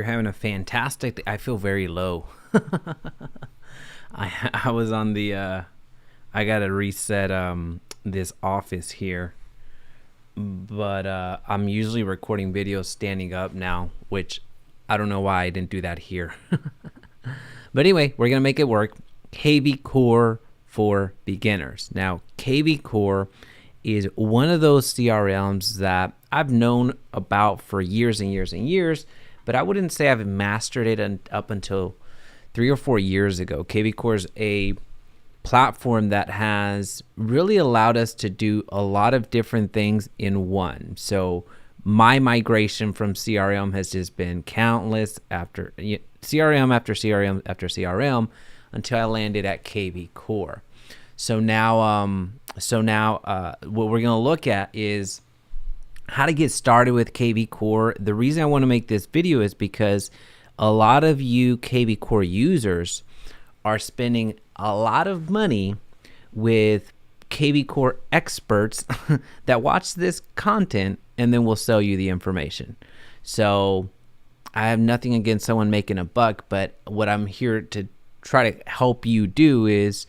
You're having a fantastic. I feel very low. I was on the. I gotta reset this office here, but I'm usually recording videos standing up now, which I don't know why I didn't do that here. But anyway, we're gonna make it work. kvCORE for beginners. Now, kvCORE is one of those CRMs that I've known about for years and years and years, but I wouldn't say I've mastered it up until 3 or 4 years ago. kvCORE is a platform that has really allowed us to do a lot of different things in one. So my migration from CRM has just been countless after CRM after CRM after CRM until I landed at kvCORE. So now what we're going to look at is how to get started with kvCORE. The reason I want to make this video is because a lot of you kvCORE users are spending a lot of money with kvCORE experts that watch this content and then will sell you the information. So I have nothing against someone making a buck, but what I'm here to try to help you do is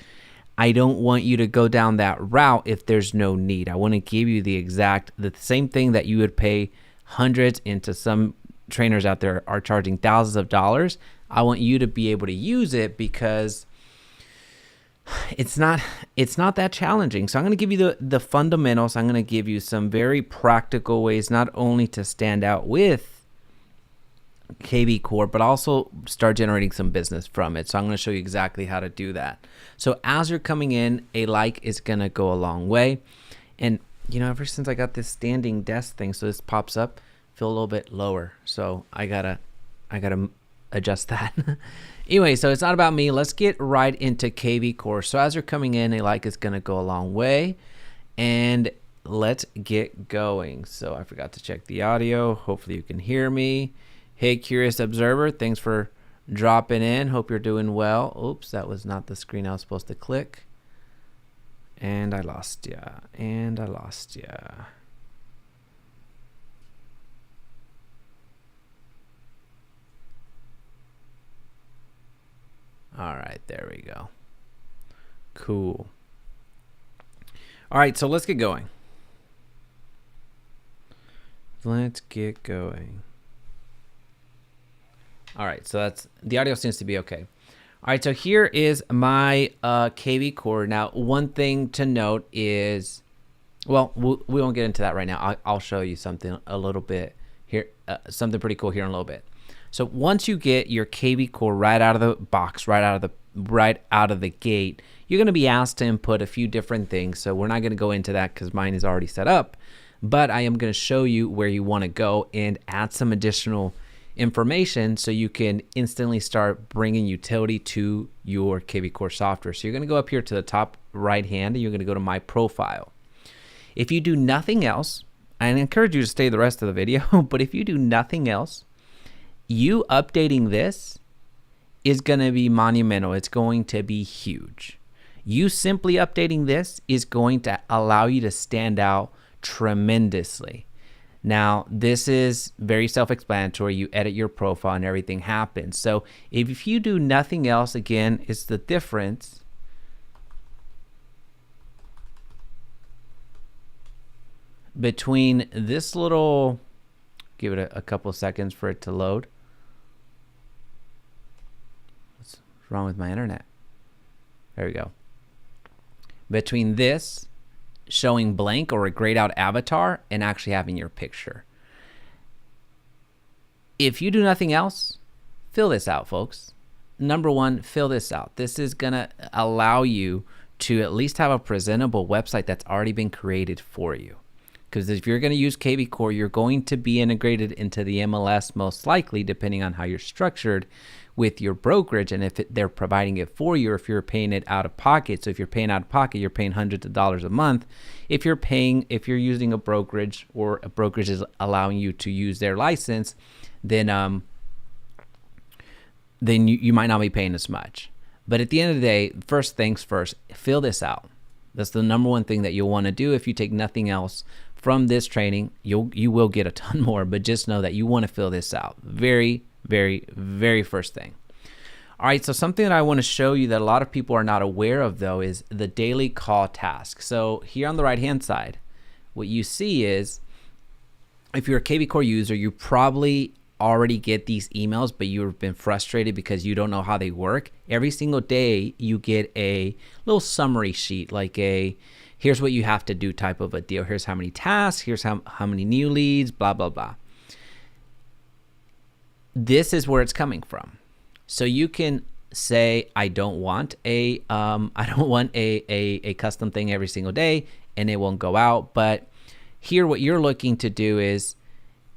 I don't want you to go down that route if there's no need. I want to give you the same thing that you would pay hundreds into. Some trainers out there are charging thousands of dollars. I want you to be able to use it because it's not that challenging. So I'm going to give you the fundamentals. I'm going to give you some very practical ways not only to stand out with kvCORE, but also start generating some business from it. So I'm going to show you exactly how to do that. So as you're coming in, a like is going to go a long way. And ever since I got this standing desk thing, so this pops up, feel a little bit lower. So I gotta adjust that. Anyway, so it's not about me. Let's get right into kvCORE. So as you're coming in, a like is going to go a long way. And let's get going. So I forgot to check the audio. Hopefully you can hear me. Hey, Curious Observer, thanks for dropping in. Hope you're doing well. Oops, that was not the screen I was supposed to click. And I lost ya. All right, there we go. Cool. All right, so let's get going. All right, so that's the audio seems to be okay. All right, so here is my kvCORE. Now, one thing to note is, well, we won't get into that right now. I'll show you something a little bit here, something pretty cool here in a little bit. So once you get your kvCORE right out of the box, right out of the gate, you're going to be asked to input a few different things. So we're not going to go into that because mine is already set up, but I am going to show you where you want to go and add some additional information so you can instantly start bringing utility to your kvCORE software. So you're going to go up here to the top right hand and you're going to go to my profile. If you do nothing else, I encourage you to stay the rest of the video, but if you do nothing else, you updating this is going to be monumental. It's going to be huge. You simply updating this is going to allow you to stand out tremendously. Now, this is very self-explanatory. You edit your profile and everything happens. So if you do nothing else, again, it's the difference between this little, give it a couple of seconds for it to load. What's wrong with my internet? There we go. Between this showing blank or a grayed out avatar and actually having your picture. If you do nothing else, fill this out, folks. Number one, fill this out. This is going to allow you to at least have a presentable website that's already been created for you. Because if you're going to use kvCORE, you're going to be integrated into the MLS most likely, depending on how you're structured with your brokerage and if they're providing it for you or if you're paying it out of pocket. So if you're paying out of pocket, you're paying hundreds of dollars a month. If you're using a brokerage or a brokerage is allowing you to use their license, then you might not be paying as much. But at the end of the day, first things first, fill this out. That's the number one thing that you'll want to do. If you take nothing else from this training, you will get a ton more, but just know that you want to fill this out. Very, Very, very first thing. All right, so something that I want to show you that a lot of people are not aware of, though, is the daily call task. So here on the right-hand side, what you see is, if you're a kvCORE user, you probably already get these emails, but you've been frustrated because you don't know how they work. Every single day, you get a little summary sheet, like a, here's what you have to do type of a deal. Here's how many tasks, here's how many new leads, blah, blah, blah. This is where it's coming from. So you can say, I don't want a custom thing every single day, and it won't go out. But here, what you're looking to do is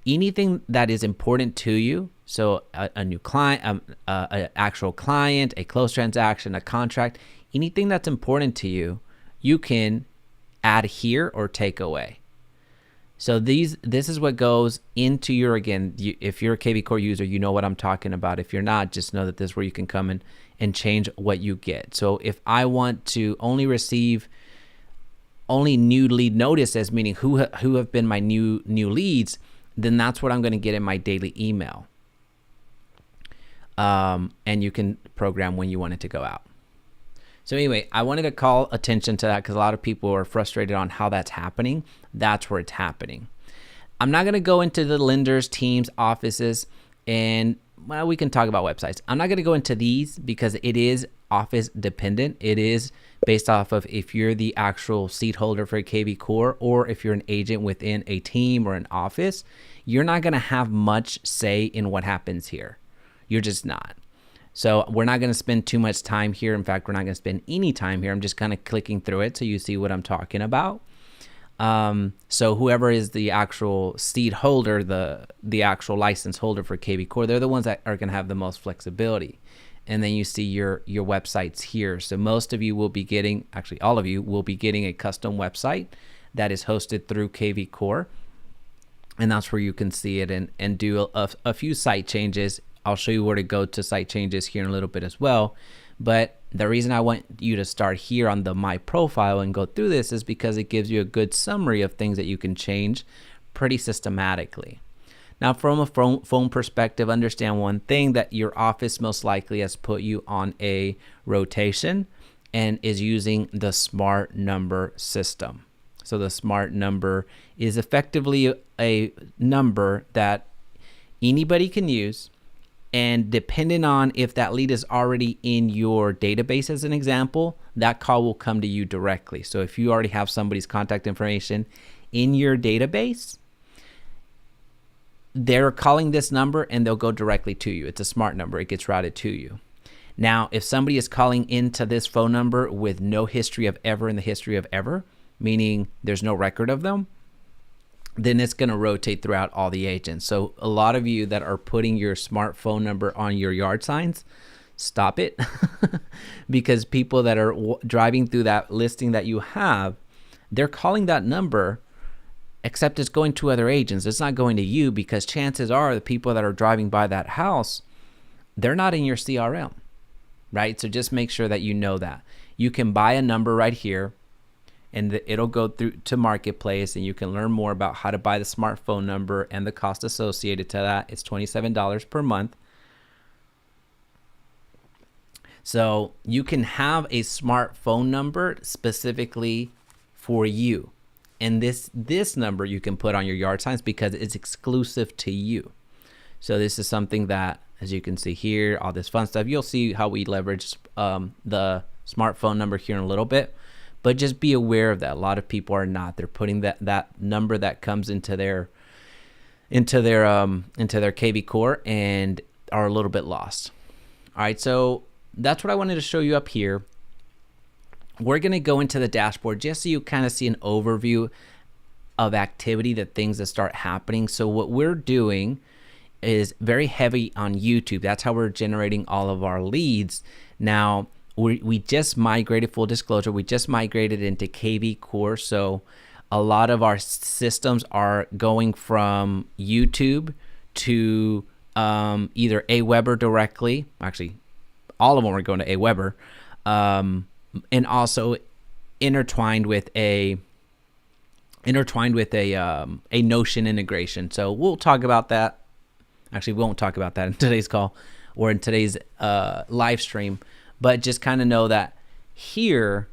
anything that is important to you. So a new client, an actual client, a closed transaction, a contract, anything that's important to you, you can add here or take away. So this is what goes into your, again, if you're a kvCORE user, you know what I'm talking about. If you're not, just know that this is where you can come in and change what you get. So if I want to only receive only new lead notices, meaning who have been my new leads, then that's what I'm going to get in my daily email. And you can program when you want it to go out. So anyway, I wanted to call attention to that because a lot of people are frustrated on how that's happening. That's where it's happening. I'm not going to go into the lenders, teams, offices, and well, we can talk about websites. I'm not going to go into these because it is office dependent. It is based off of if you're the actual seat holder for a kvCORE, or if you're an agent within a team or an office, you're not going to have much say in what happens here. You're just not. So we're not going to spend too much time here. In fact, we're not going to spend any time here. I'm just kind of clicking through it so you see what I'm talking about. So whoever is the actual seat holder, the actual license holder for kvCORE, they're the ones that are going to have the most flexibility. And then you see your websites here. So most of you will be getting, actually all of you will be getting a custom website that is hosted through kvCORE. And that's where you can see it and do a few site changes. I'll show you where to go to site changes here in a little bit as well. But the reason I want you to start here on the My Profile and go through this is because it gives you a good summary of things that you can change pretty systematically. Now, from a phone perspective, understand one thing, that your office most likely has put you on a rotation and is using the smart number system. So the smart number is effectively a number that anybody can use. And depending on if that lead is already in your database, as an example, that call will come to you directly. So if you already have somebody's contact information in your database, they're calling this number and they'll go directly to you. It's a smart number. It gets routed to you. Now, if somebody is calling into this phone number with no history of ever in the history of ever, meaning there's no record of them, then it's going to rotate throughout all the agents. So a lot of you that are putting your smartphone number on your yard signs, stop it. Because people that are driving through that listing that you have, they're calling that number, except it's going to other agents. It's not going to you, because chances are the people that are driving by that house, they're not in your CRM, right? So just make sure that you know that. You can buy a number right here, and it'll go through to Marketplace, and you can learn more about how to buy the smartphone number and the cost associated to that. It's $27 per month. So you can have a smartphone number specifically for you. And this number you can put on your yard signs because it's exclusive to you. So this is something that, as you can see here, all this fun stuff, you'll see how we leverage the smartphone number here in a little bit. But just be aware of that. A lot of people are not. They're putting that number that comes into their kvCORE and are a little bit lost. All right, so that's what I wanted to show you up here. We're going to go into the dashboard just so you kind of see an overview of activity, the things that start happening. So what we're doing is very heavy on YouTube. That's how we're generating all of our leads. Now, we just migrated, full disclosure, we just migrated into kvCORE. So a lot of our systems are going from YouTube to either Aweber directly. Actually, all of them are going to Aweber, and also intertwined with a Notion integration. So we'll talk about that Actually, we won't talk about that in today's call or in today's live stream, but just kind of know that here,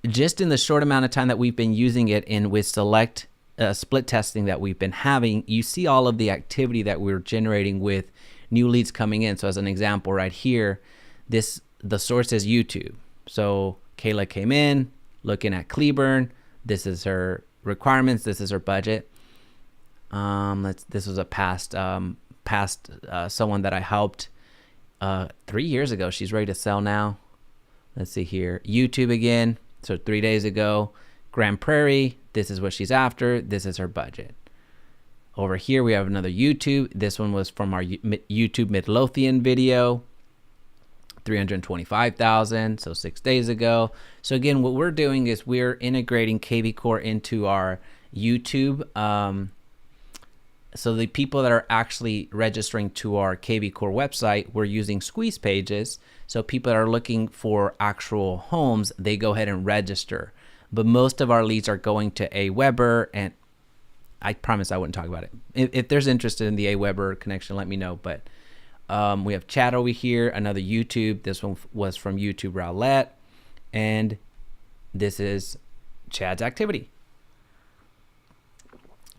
just in the short amount of time that we've been using it in with select split testing that we've been having, you see all of the activity that we're generating with new leads coming in. So as an example right here, the source is YouTube. So Kayla came in looking at Cleburne. This is her requirements. This is her budget. This was a past someone that I helped 3 years ago. She's ready to sell now. Let's see here. YouTube again. So 3 days ago. Grand Prairie. This is what she's after. This is her budget. Over here we have another YouTube. This one was from our YouTube Midlothian video. 325,000. So 6 days ago. So again, what we're doing is we're integrating kvCORE into our YouTube. So the people that are actually registering to our kvCORE website, we're using squeeze pages. So people that are looking for actual homes, they go ahead and register. But most of our leads are going to Aweber, and I promise I wouldn't talk about it. If there's interest in the Aweber connection, let me know. But we have chat over here, another YouTube. This one was from YouTube Roulette, and this is Chad's activity.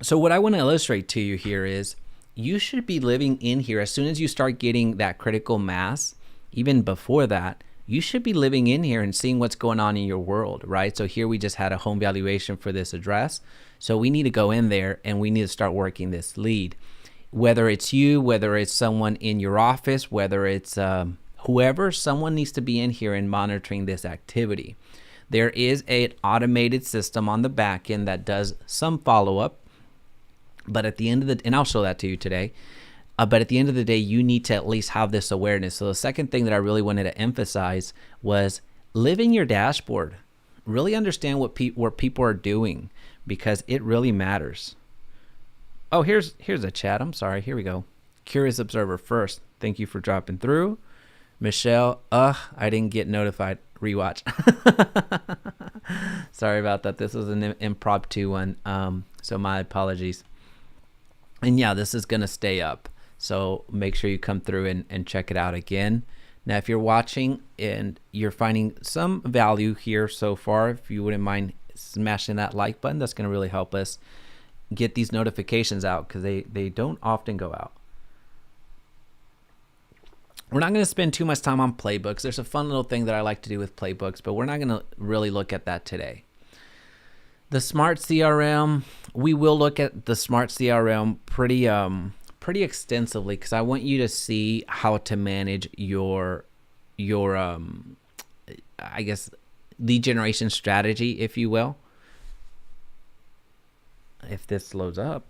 So what I want to illustrate to you here is you should be living in here as soon as you start getting that critical mass. Even before that, you should be living in here and seeing what's going on in your world, right? So here we just had a home valuation for this address. So we need to go in there and we need to start working this lead. Whether it's you, whether it's someone in your office, whether it's whoever, someone needs to be in here and monitoring this activity. There is an automated system on the back end that does some follow-up. But at the end of the, and I'll show that to you today. But at the end of the day, you need to at least have this awareness. So the second thing that I really wanted to emphasize was live in your dashboard. Really understand what people are doing, because it really matters. Oh, here's a chat. I'm sorry. Here we go. Curious Observer first. Thank you for dropping through. Michelle, I didn't get notified. Rewatch. Sorry about that. This was an impromptu one. So my apologies. And yeah, this is going to stay up. So make sure you come through and check it out again. Now, if you're watching and you're finding some value here so far, if you wouldn't mind smashing that like button, that's going to really help us get these notifications out, because they don't often go out. We're not going to spend too much time on playbooks. There's a fun little thing that I like to do with playbooks, but we're not going to really look at that today. The smart CRM, we will look at the smart CRM pretty extensively, because I want you to see how to manage your I guess lead generation strategy, if you will. If this loads up,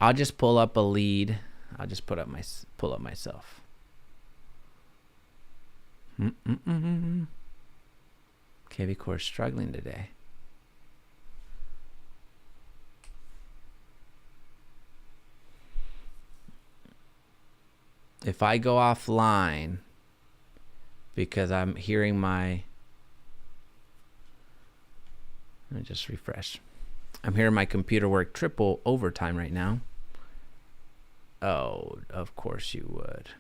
I'll just pull up a lead. I'll just pull up myself. kvCORE is struggling today. If I go offline because I'm hearing let me just refresh. I'm hearing my computer work triple overtime right now. Oh, of course you would.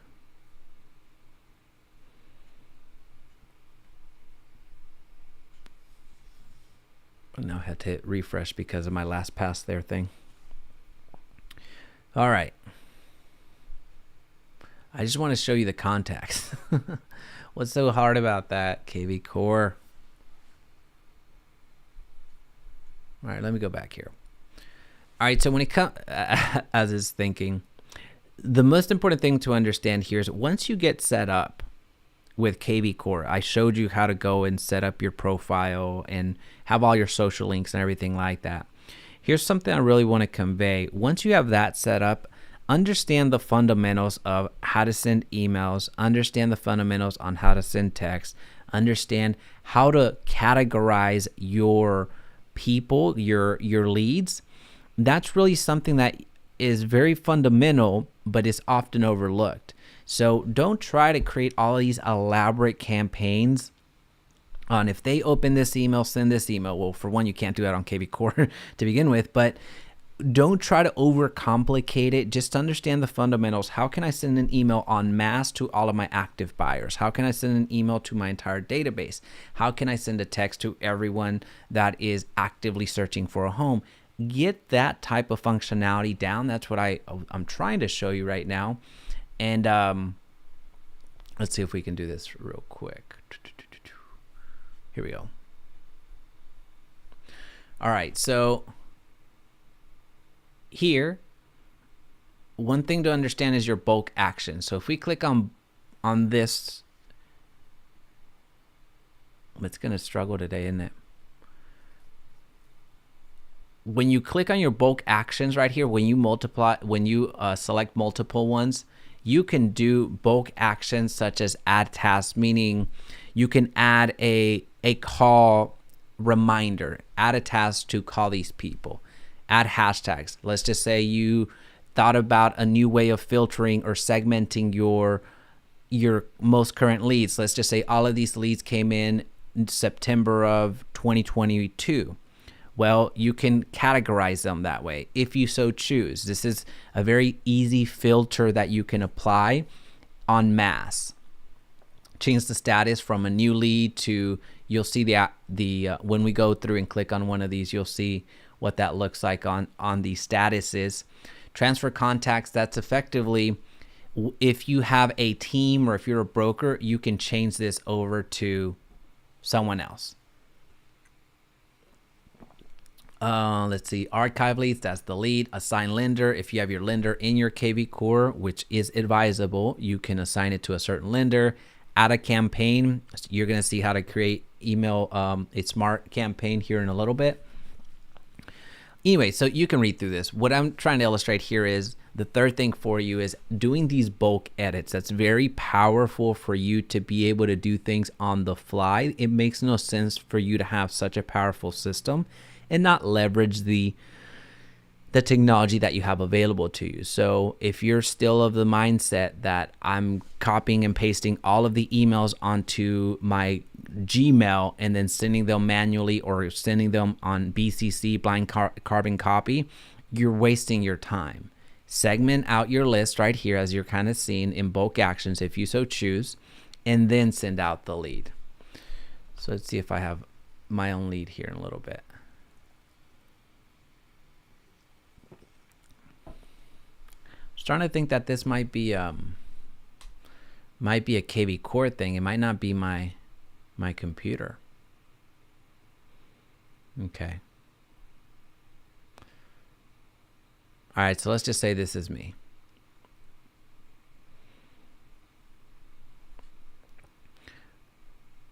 Now I had to hit refresh because of my last pass there thing. All right. I just want to show you the contacts. What's so hard about that, kvCORE? All right, let me go back here. All right, so when it comes, as is thinking, the most important thing to understand here is once you get set up with kvCORE, I showed you how to go and set up your profile and have all your social links and everything like that. Here's something I really want to convey. Once you have that set up, understand the fundamentals of how to send emails, understand the fundamentals on how to send text, understand how to categorize your people, your leads. That's really something that is very fundamental, but is often overlooked. So don't try to create all these elaborate campaigns on if they open this email, send this email. Well, for one, you can't do that on kvCORE to begin with, but don't try to overcomplicate it. Just understand the fundamentals. How can I send an email en masse to all of my active buyers? How can I send an email to my entire database? How can I send a text to everyone that is actively searching for a home? Get that type of functionality down. That's what I'm trying to show you right now. And let's see if we can do this real quick. Here we go. All right, so here, one thing to understand is your bulk action. So if we click on this, it's going to struggle today, isn't it? When you click on your bulk actions right here, when you select multiple ones, you can do bulk actions such as add tasks, meaning you can add a call reminder, add a task to call these people, add hashtags. Let's just say you thought about a new way of filtering or segmenting your most current leads. Let's just say all of these leads came in September of 2022. Well, you can categorize them that way if you so choose. This is a very easy filter that you can apply en masse. Change the status from a new lead to, you'll see the when we go through and click on one of these, you'll see what that looks like on the statuses. Transfer contacts, that's effectively, if you have a team or if you're a broker, you can change this over to someone else. Let's see, archive leads, that's the lead. Assign lender, if you have your lender in your kvCORE, which is advisable, you can assign it to a certain lender. Add a campaign, you're gonna see how to create email, a smart campaign here in a little bit. Anyway, so you can read through this. What I'm trying to illustrate here is the third thing for you is doing these bulk edits. That's very powerful for you to be able to do things on the fly. It makes no sense for you to have such a powerful system and not leverage the technology that you have available to you. So if you're still of the mindset that I'm copying and pasting all of the emails onto my Gmail and then sending them manually or sending them on BCC, blind carbon copy, you're wasting your time. Segment out your list right here as you're kind of seeing in bulk actions if you so choose, and then send out the lead. So let's see if I have my own lead here in a little bit. I was trying to think that this might be a kvCORE thing. It might not be my computer. Okay. All right, so let's just say this is me.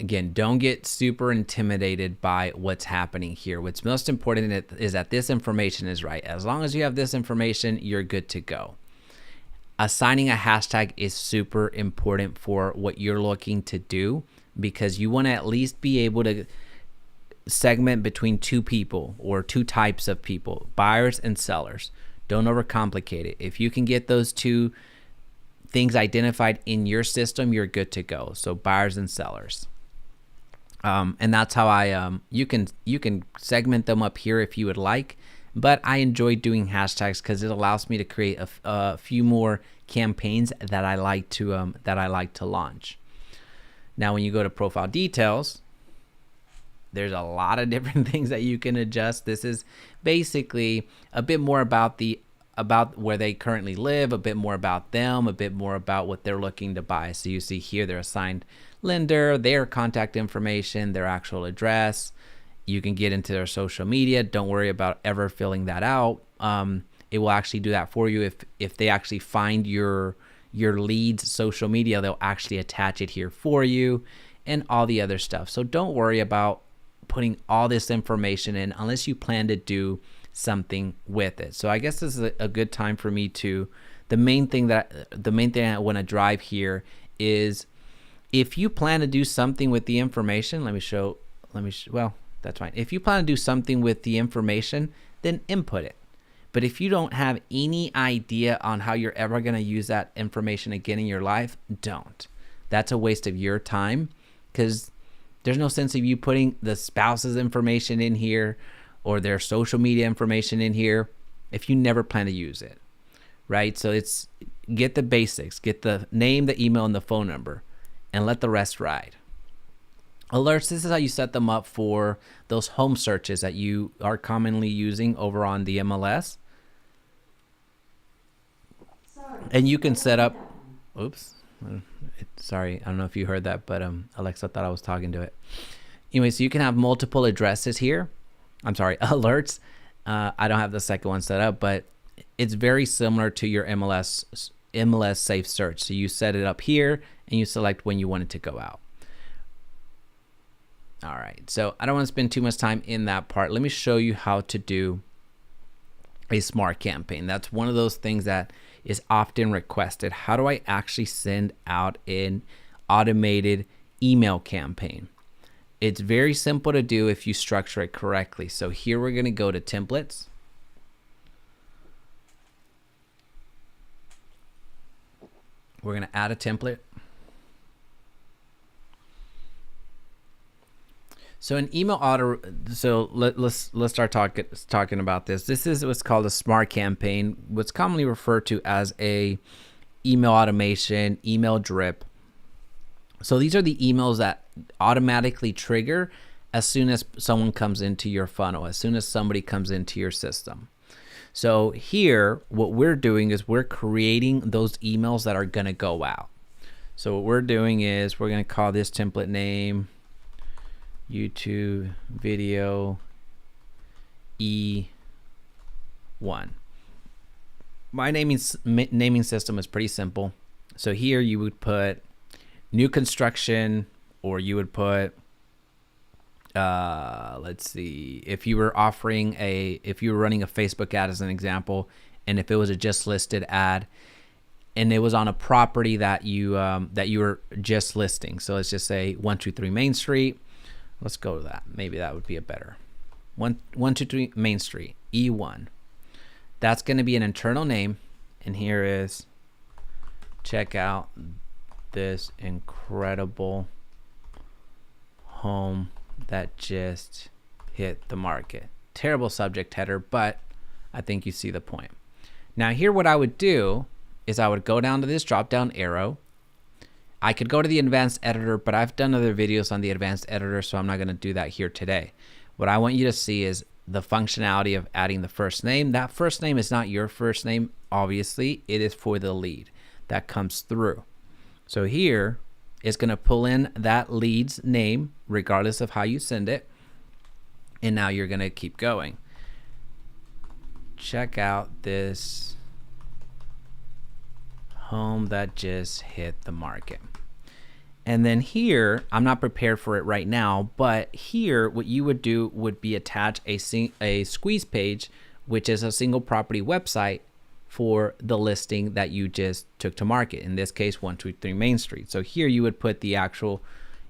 Again, don't get super intimidated by what's happening here. What's most important is that this information is right. As long as you have this information, you're good to go. Assigning a hashtag is super important for what you're looking to do, because you want to at least be able to segment between two people or two types of people, buyers and sellers. Don't overcomplicate it. If you can get those two things identified in your system, you're good to go. So buyers and sellers. And that's how you can segment them up here if you would like. But I enjoy doing hashtags because it allows me to create a few more campaigns that I like to launch. Now, when you go to profile details, there's a lot of different things that you can adjust. This is basically a bit more about where they currently live, a bit more about them, a bit more about what they're looking to buy. So you see here their assigned lender, their contact information, their actual address. You can get into their social media. Don't worry about ever filling that out. It will actually do that for you. If they actually find your lead's social media, they'll actually attach it here for you and all the other stuff. So don't worry about putting all this information in unless you plan to do something with it. So I guess this is a good time for me to, the main thing I want to drive here is if you plan to do something with the information, well, that's fine. If you plan to do something with the information, then input it. But if you don't have any idea on how you're ever going to use that information again in your life, don't. That's a waste of your time, because there's no sense of you putting the spouse's information in here or their social media information in here if you never plan to use it, right? So it's get the basics, get the name, the email, and the phone number, and let the rest ride. Alerts, this is how you set them up for those home searches that you are commonly using over on the MLS. And you can set up, oops, sorry, I don't know if you heard that, but Alexa thought I was talking to it. Anyway, so you can have multiple addresses here. I'm sorry, alerts. I don't have the second one set up, but it's very similar to your MLS safe search. So you set it up here and you select when you want it to go out. All right, so I don't want to spend too much time in that part. Let me show you how to do a smart campaign. That's one of those things that is often requested. How do I actually send out an automated email campaign? It's very simple to do if you structure it correctly. So here we're going to go to templates. We're going to add a template. So an email auto, so let's start talking about this. This is what's called a smart campaign, what's commonly referred to as a email automation, email drip. So these are the emails that automatically trigger as soon as someone comes into your funnel, as soon as somebody comes into your system. So here, what we're doing is we're creating those emails that are gonna go out. So what we're doing is we're gonna call this template name YouTube video E1. My naming system is pretty simple. So here you would put new construction, or you would put let's see, if you were running a Facebook ad as an example, and if it was a just listed ad and it was on a property that you were just listing. So let's just say 123 Main Street. Let's go to that. Maybe that would be a better 123 Main Street E1. That's going to be an internal name, and here is, check out this incredible home that just hit the market. Terrible subject header, but I think you see the point. Now here, what I would do is I would go down to this drop down arrow. I could go to the advanced editor, but I've done other videos on the advanced editor, so I'm not going to do that here today. What I want you to see is the functionality of adding the first name. That first name is not your first name, obviously. It is for the lead that comes through. So here, it's going to pull in that lead's name, regardless of how you send it. And now you're going to keep going. Check out this home that just hit the market. And then here, I'm not prepared for it right now, but here what you would do would be attach a squeeze page, which is a single property website for the listing that you just took to market. In this case, 123 Main Street. So here you would put the actual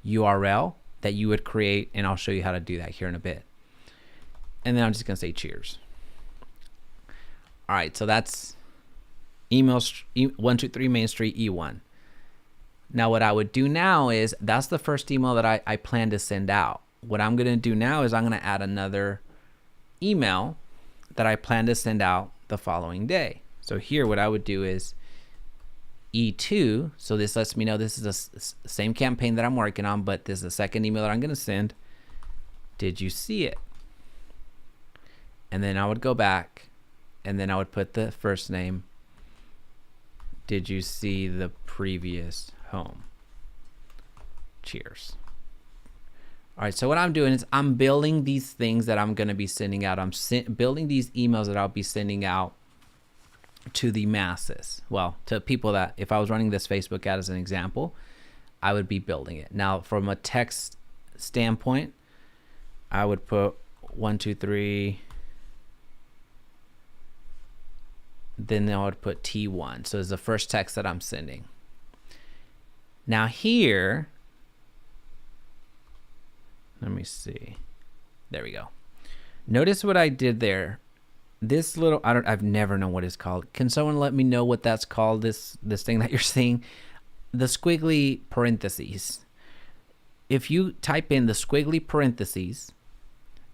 URL that you would create, and I'll show you how to do that here in a bit. And then I'm just gonna say cheers. All right, so that's email 123 Main Street E1. Now what I would do now is, that's the first email that I plan to send out. What I'm gonna do now is I'm gonna add another email that I plan to send out the following day. So here what I would do is E2, so this lets me know this is the same campaign that I'm working on, but this is the second email that I'm gonna send. Did you see it? And then I would go back, and then I would put the first name. Did you see the previous home? Cheers. All right, so what I'm doing is I'm building these things that I'm going to be sending out. I'm building these emails that I'll be sending out to the masses. Well, to people that, if I was running this Facebook ad as an example, I would be building it. Now, from a text standpoint, I would put 123, then I would put T1. So it's the first text that I'm sending. Now here, let me see. There we go. Notice what I did there. This little, I've never known what it's called. Can someone let me know what that's called? This thing that you're seeing, the squiggly parentheses. If you type in the squiggly parentheses,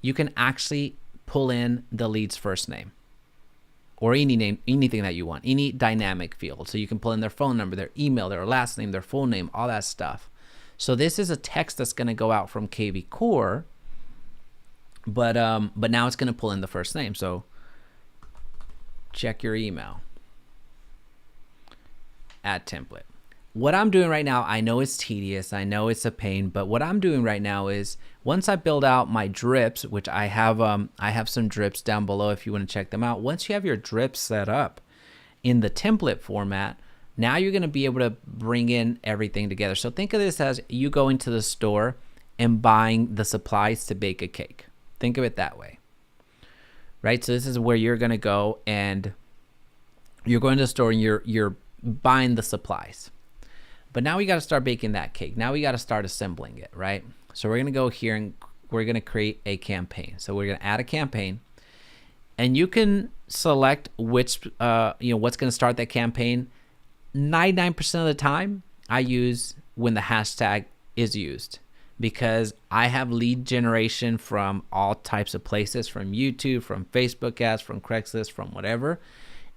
you can actually pull in the lead's first name. or any name, anything that you want, any dynamic field. So you can pull in their phone number, their email, their last name, their full name, all that stuff. So this is a text that's going to go out from kvCORE, but now it's going to pull in the first name. So check your email. Add template. What I'm doing right now, I know it's tedious, I know it's a pain, but what I'm doing right now is once I build out my drips, which I have some drips down below if you want to check them out. Once you have your drips set up in the template format, now you're going to be able to bring in everything together. So think of this as you going to the store and buying the supplies to bake a cake. Think of it that way, right? So this is where you're going to go and you're going to the store and you're buying the supplies. But now we got to start baking that cake. Now we got to start assembling it, right? So we're going to go here and we're going to create a campaign. So we're going to add a campaign, and you can select which, what's going to start that campaign. 99% of the time I use when the hashtag is used, because I have lead generation from all types of places, from YouTube, from Facebook ads, from Craigslist, from whatever.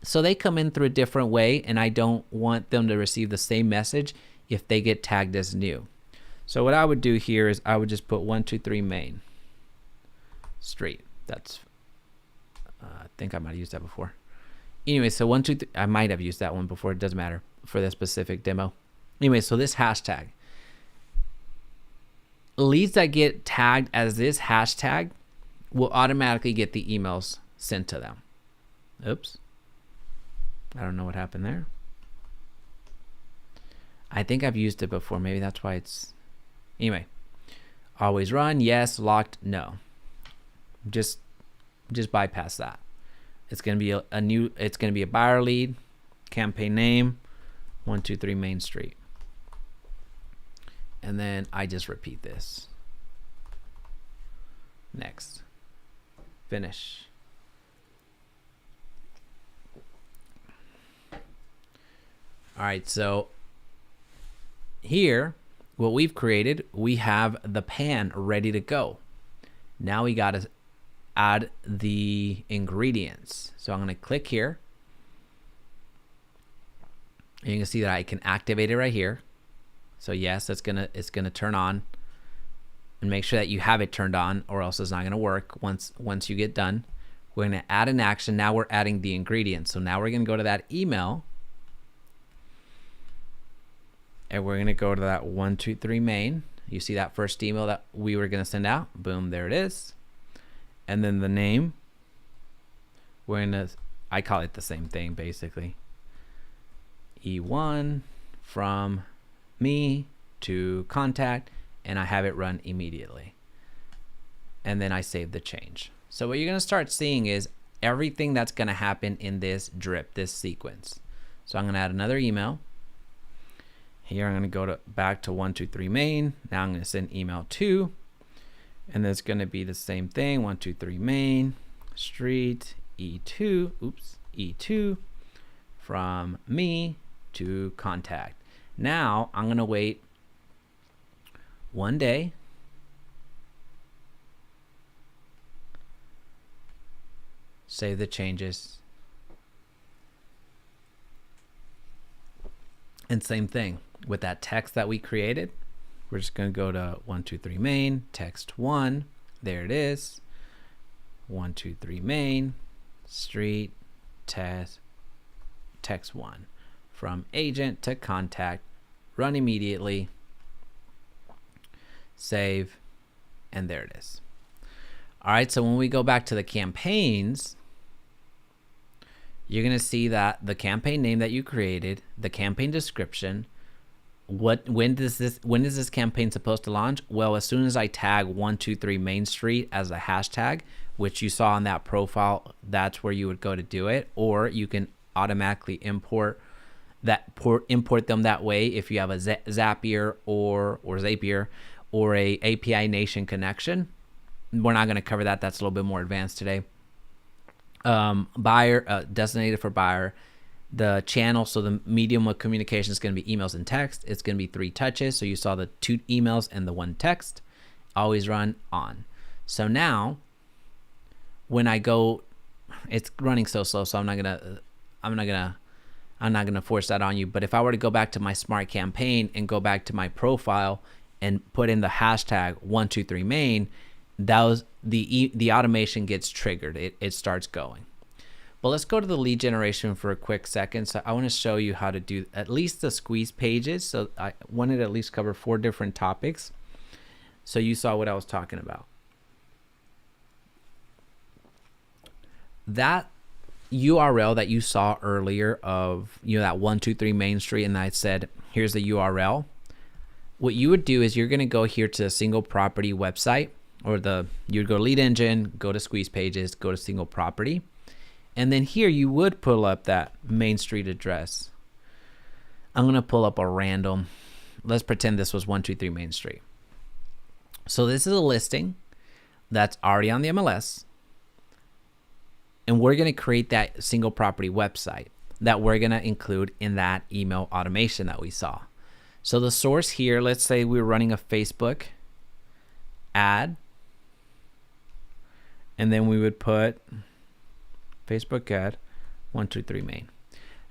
So they come in through a different way, and I don't want them to receive the same message if they get tagged as new. So what I would do here is I would just put 123 Main Street. That's, I think I might have used that before. Anyway, so 123, I might have used that one before. It doesn't matter for this specific demo. Anyway, so this hashtag. Leads that get tagged as this hashtag will automatically get the emails sent to them. Oops. I don't know what happened there. I think I've used it before. Maybe that's why it's... Anyway. Always run. Yes. Locked. No. Just bypass that. It's going to be it's going to be a buyer lead. Campaign name. 123 Main Street. And then I just repeat this. Next. Finish. All right, so here, what we've created, we have the pan ready to go. Now we got to add the ingredients. So I'm going to click here. And you can see that I can activate it right here. So yes, it's gonna turn on, and make sure that you have it turned on, or else it's not gonna work once you get done. We're gonna add an action. Now we're adding the ingredients. So now we're gonna go to that email, and we're gonna go to that 123 Main. You see that first email that we were gonna send out? Boom, there it is. And then the name, I call it the same thing basically. E1 from me to contact, and I have it run immediately. And then I save the change. So what you're going to start seeing is everything that's going to happen in this drip, this sequence. So I'm going to add another email. Here I'm going to go back to 123 Main. Now I'm going to send email 2, and there's going to be the same thing, 123 Main Street E2, E2 from me to contact. Now I'm going to wait 1 day. Save the changes. And same thing with that text that we created. We're just going to go to 123 Main, text 1. There it is. 123 Main Street, text 1. From agent to contact, run immediately, save, and there it is. All right, so when we go back to the campaigns, you're going to see that the campaign name that you created, the campaign description, when is this campaign supposed to launch? Well, as soon as I tag 123 Main Street as a hashtag, which you saw on that profile, that's where you would go to do it, or you can automatically import them that way if you have a Zapier or Zapier or a API Nation connection. We're not going to cover that. That's a little bit more advanced today. Buyer, designated for buyer. The channel, so the medium of communication is going to be emails and text. It's going to be 3 touches. So you saw the 2 emails and the 1 text. Always run on. So now when I go, it's running so slow, so I'm not gonna force that on you. But if I were to go back to my smart campaign and go back to my profile and put in the hashtag 123main, that was the automation gets triggered. It starts going. But let's go to the lead generation for a quick second. So I want to show you how to do at least the squeeze pages. So I wanted to at least cover 4 different topics, so you saw what I was talking about. That URL that you saw earlier of, that 123 Main Street, and I said, here's the URL. What you would do is you're going to go here to the single property website, or you'd go lead engine, go to squeeze pages, go to single property. And then here you would pull up that Main Street address. I'm going to pull up a random. Let's pretend this was 123 Main Street. So this is a listing that's already on the MLS. And we're going to create that single property website that we're going to include in that email automation that we saw. So the source here, let's say we're running a Facebook ad. And then we would put Facebook ad 123 Main.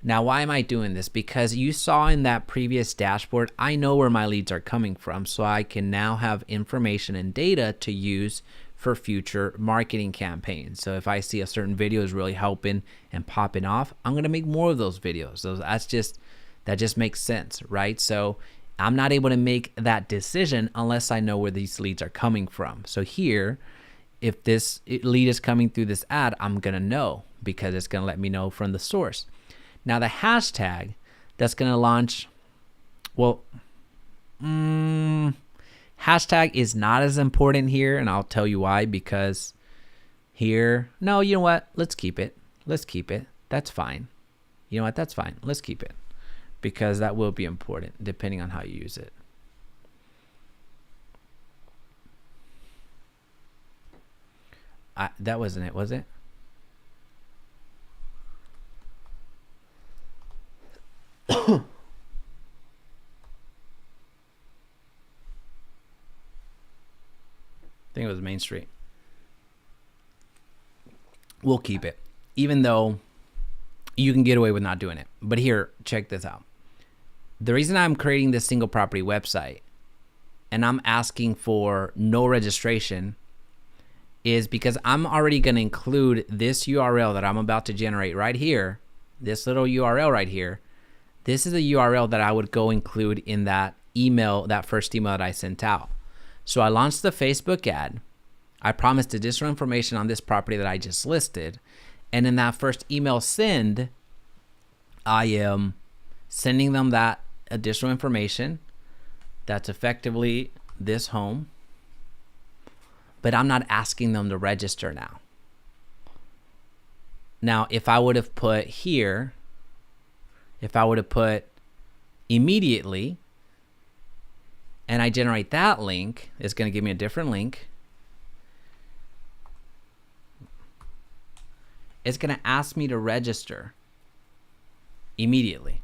Now, why am I doing this? Because you saw in that previous dashboard, I know where my leads are coming from, so I can now have information and data to use for future marketing campaigns. So if I see a certain video is really helping and popping off, I'm going to make more of those videos. So that just makes sense, right? So I'm not able to make that decision unless I know where these leads are coming from. So here, if this lead is coming through this ad, I'm going to know, because it's going to let me know from the source. Now the hashtag that's going to launch, hashtag is not as important here, and I'll tell you why. Because here, no, you know what? Let's keep it. That's fine. You know what? That's fine. Let's keep it, because that will be important depending on how you use it. That wasn't it, was it? I think it was Main Street. We'll keep it, even though you can get away with not doing it. But here, check this out. The reason I'm creating this single property website and I'm asking for no registration is because I'm already going to include this URL that I'm about to generate right here, this little URL right here. This is a URL that I would go include in that email, that first email that I sent out. So I launched the Facebook ad. I promised additional information on this property that I just listed. And in that first email send, I am sending them that additional information. That's effectively this home. But I'm not asking them to register now. Now, if I would have put here, if I would have put immediately, and I generate that link, it's going to give me a different link. It's going to ask me to register immediately.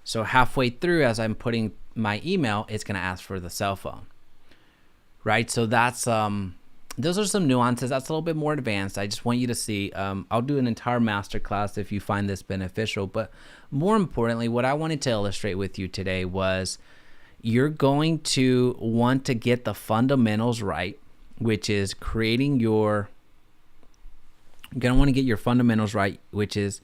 So halfway through, as I'm putting my email, it's going to ask for the cell phone. Right? So that's those are some nuances. That's a little bit more advanced. I just want you to see. I'll do an entire masterclass if you find this beneficial. But more importantly, what I wanted to illustrate with you today was you're going to want to get the fundamentals right, which is creating your. You're going to want to get your fundamentals right, which is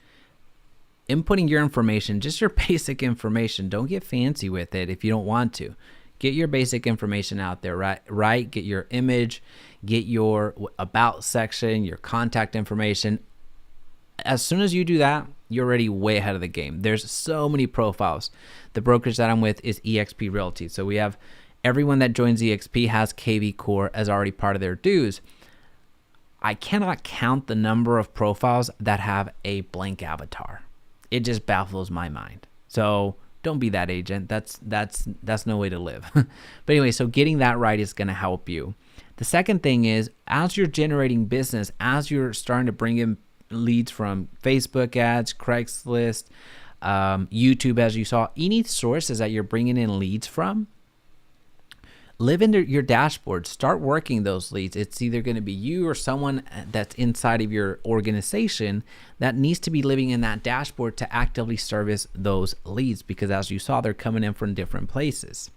inputting your information, just your basic information. Don't get fancy with it if you don't want to. Get your basic information out there, right? Get your image, get your about section, your contact information. As soon as you do that, you're already way ahead of the game. There's so many profiles. The brokerage that I'm with is eXp Realty. So we have everyone that joins eXp has kvCORE as already part of their dues. I cannot count the number of profiles that have a blank avatar. It just baffles my mind. So don't be that agent. That's no way to live. But anyway, so getting that right is going to help you. The second thing is, as you're generating business, as you're starting to bring in leads from Facebook ads, Craigslist, YouTube, as you saw, any sources that you're bringing in leads from, live into your dashboard. Start working those leads. It's either going to be you or someone that's inside of your organization that needs to be living in that dashboard to actively service those leads, because as you saw, they're coming in from different places.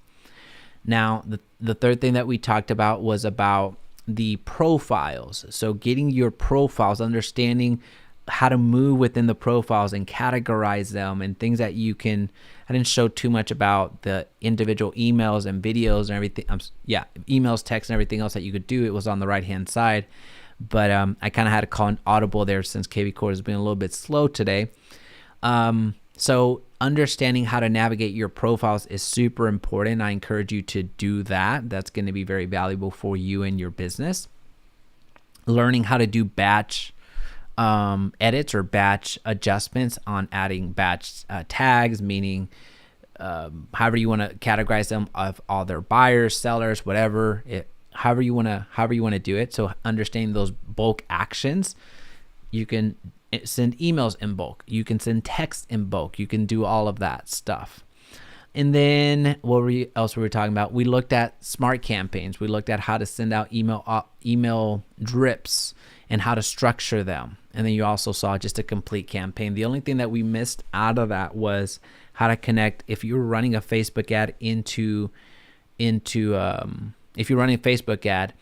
Now, the third thing that we talked about was about the profiles. So getting your profiles, understanding how to move within the profiles and categorize them, and things that you can. I didn't show too much about the individual emails and videos and everything. Emails, text, and everything else that you could do. It was on the right hand side, but I kind of had to call an audible there since kvCORE has been a little bit slow today. So understanding how to navigate your profiles is super important. I encourage you to do that. That's going to be very valuable for you and your business. Learning how to do batch edits or batch adjustments on adding batch tags, meaning however you want to categorize them, of all their buyers, sellers, whatever, however you want to do it. So understanding those bulk actions, you can send emails in bulk, you can send text in bulk, you can do all of that stuff. And then what else were we talking about? We looked at smart campaigns. We looked at how to send out email drips and how to structure them. And then you also saw just a complete campaign. The only thing that we missed out of that was how to connect. If you're running a Facebook ad if you're running a Facebook ad,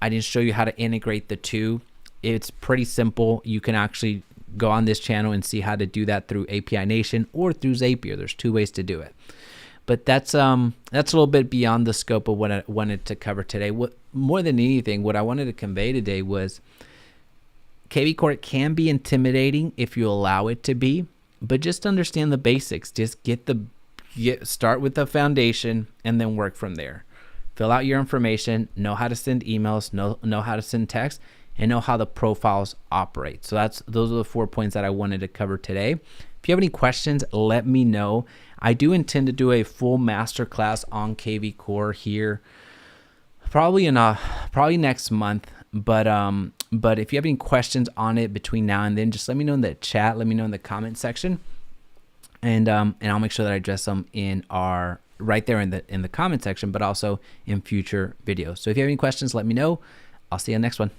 I didn't show you how to integrate the two. It's pretty simple. You can actually go on this channel and see how to do that through API Nation or through Zapier. There's two ways to do it. But that's a little bit beyond the scope of what I wanted to cover today. More than anything, what I wanted to convey today was kvCORE can be intimidating if you allow it to be, but just understand the basics. Just start with the foundation and then work from there. Fill out your information, know how to send emails, know how to send text, and know how the profiles operate. So those are the 4 points that I wanted to cover today. If you have any questions, let me know. I do intend to do a full masterclass on kvCORE here, probably next month. But if you have any questions on it between now and then, just let me know in the chat. Let me know in the comment section, and I'll make sure that I address them right there in the comment section, but also in future videos. So if you have any questions, let me know. I'll see you in the next one.